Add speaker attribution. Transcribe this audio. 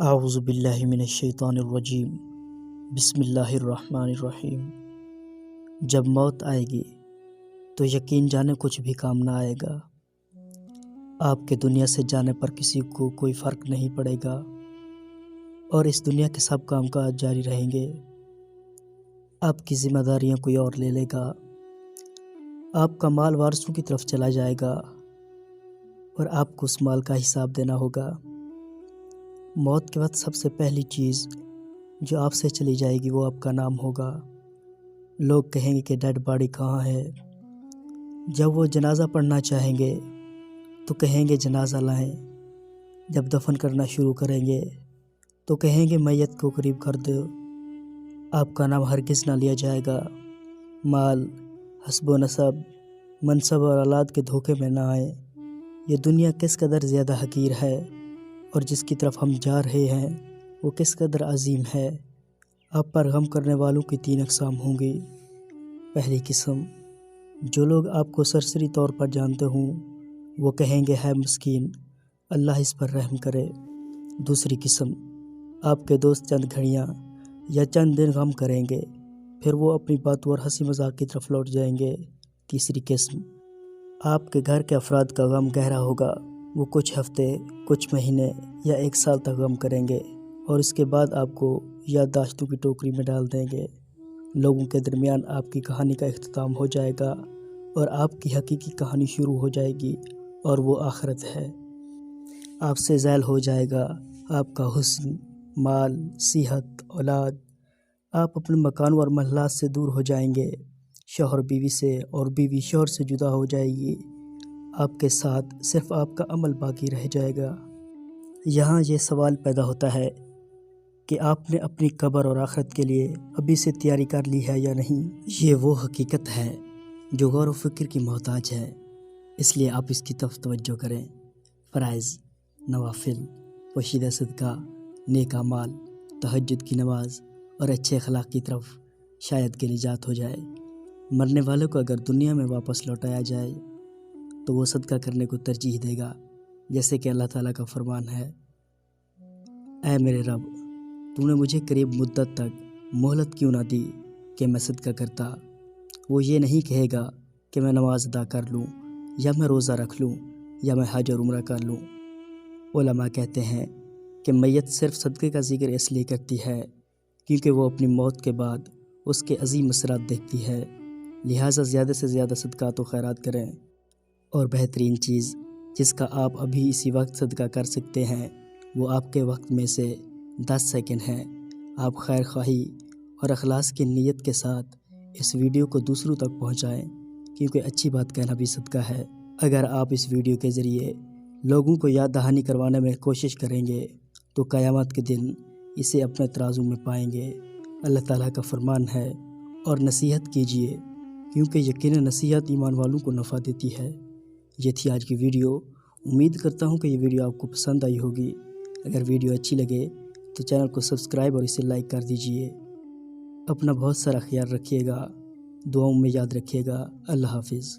Speaker 1: اعوذ باللہ من الشیطان الرجیم بسم اللہ الرحمن الرحیم۔ جب موت آئے گی تو یقین جانے کچھ بھی کام نہ آئے گا۔ آپ کے دنیا سے جانے پر کسی کو کوئی فرق نہیں پڑے گا اور اس دنیا کے سب کام کاج جاری رہیں گے۔ آپ کی ذمہ داریاں کوئی اور لے لے گا۔ آپ کا مال وارثوں کی طرف چلا جائے گا اور آپ کو اس مال کا حساب دینا ہوگا۔ موت کے وقت سب سے پہلی چیز جو آپ سے چلی جائے گی وہ آپ کا نام ہوگا۔ لوگ کہیں گے کہ ڈیڈ باڈی کہاں ہے۔ جب وہ جنازہ پڑھنا چاہیں گے تو کہیں گے جنازہ لائیں۔ جب دفن کرنا شروع کریں گے تو کہیں گے میت کو قریب کر دو۔ آپ کا نام ہرگز نہ لیا جائے گا۔ مال، حسب و نسب، منصب اور اولاد کے دھوکے میں نہ آئیں۔ یہ دنیا کس قدر زیادہ حقیر ہے اور جس کی طرف ہم جا رہے ہیں وہ کس قدر عظیم ہے۔ آپ پر غم کرنے والوں کی 3 اقسام ہوں گی۔ پہلی قسم، جو لوگ آپ کو سرسری طور پر جانتے ہوں وہ کہیں گے ہے مسکین، اللہ اس پر رحم کرے۔ دوسری قسم، آپ کے دوست چند گھڑیاں یا چند دن غم کریں گے پھر وہ اپنی باتوں اور ہنسی مذاق کی طرف لوٹ جائیں گے۔ تیسری قسم، آپ کے گھر کے افراد کا غم گہرا ہوگا، وہ کچھ ہفتے، کچھ مہینے یا 1 سال تک غم کریں گے اور اس کے بعد آپ کو یادداشتوں کی ٹوکری میں ڈال دیں گے۔ لوگوں کے درمیان آپ کی کہانی کا اختتام ہو جائے گا اور آپ کی حقیقی کہانی شروع ہو جائے گی اور وہ آخرت ہے۔ آپ سے زائل ہو جائے گا آپ کا حسن، مال، صحت، اولاد۔ آپ اپنے مکانوں اور محلات سے دور ہو جائیں گے۔ شوہر بیوی سے اور بیوی شوہر سے جدا ہو جائے گی۔ آپ کے ساتھ صرف آپ کا عمل باقی رہ جائے گا۔ یہاں یہ سوال پیدا ہوتا ہے کہ آپ نے اپنی قبر اور آخرت کے لیے ابھی سے تیاری کر لی ہے یا نہیں۔ یہ وہ حقیقت ہے جو غور و فکر کی محتاج ہے، اس لیے آپ اس کی طرف توجہ کریں۔ فرائض، نوافل، پوشیدہ صدقہ، نیک اعمال، تہجد کی نماز اور اچھے اخلاق کی طرف شاید کہ نجات ہو جائے۔ مرنے والوں کو اگر دنیا میں واپس لوٹایا جائے تو وہ صدقہ کرنے کو ترجیح دے گا، جیسے کہ اللہ تعالیٰ کا فرمان ہے، اے میرے رب، تو نے مجھے قریب مدت تک مہلت کیوں نہ دی کہ میں صدقہ کرتا۔ وہ یہ نہیں کہے گا کہ میں نماز ادا کر لوں یا میں روزہ رکھ لوں یا میں حج اور عمرہ کر لوں۔ علماء کہتے ہیں کہ میت صرف صدقے کا ذکر اس لیے کرتی ہے کیونکہ وہ اپنی موت کے بعد اس کے عظیم اثرات دیکھتی ہے، لہٰذا زیادہ سے زیادہ صدقات و خیرات کریں۔ اور بہترین چیز جس کا آپ ابھی اسی وقت صدقہ کر سکتے ہیں وہ آپ کے وقت میں سے 10 سیکنڈ ہیں۔ آپ خیر خواہی اور اخلاص کی نیت کے ساتھ اس ویڈیو کو دوسروں تک پہنچائیں کیونکہ اچھی بات کہنا بھی صدقہ ہے۔ اگر آپ اس ویڈیو کے ذریعے لوگوں کو یاد دہانی کروانے میں کوشش کریں گے تو قیامت کے دن اسے اپنے ترازو میں پائیں گے۔ اللہ تعالیٰ کا فرمان ہے، اور نصیحت کیجیے کیونکہ یقیناً نصیحت ایمان والوں کو نفع دیتی ہے۔ یہ تھی آج کی ویڈیو۔ امید کرتا ہوں کہ یہ ویڈیو آپ کو پسند آئی ہوگی۔ اگر ویڈیو اچھی لگے تو چینل کو سبسکرائب اور اسے لائک کر دیجیے۔ اپنا بہت سارا خیال رکھیے گا، دعاؤں میں یاد رکھیے گا۔ اللہ حافظ۔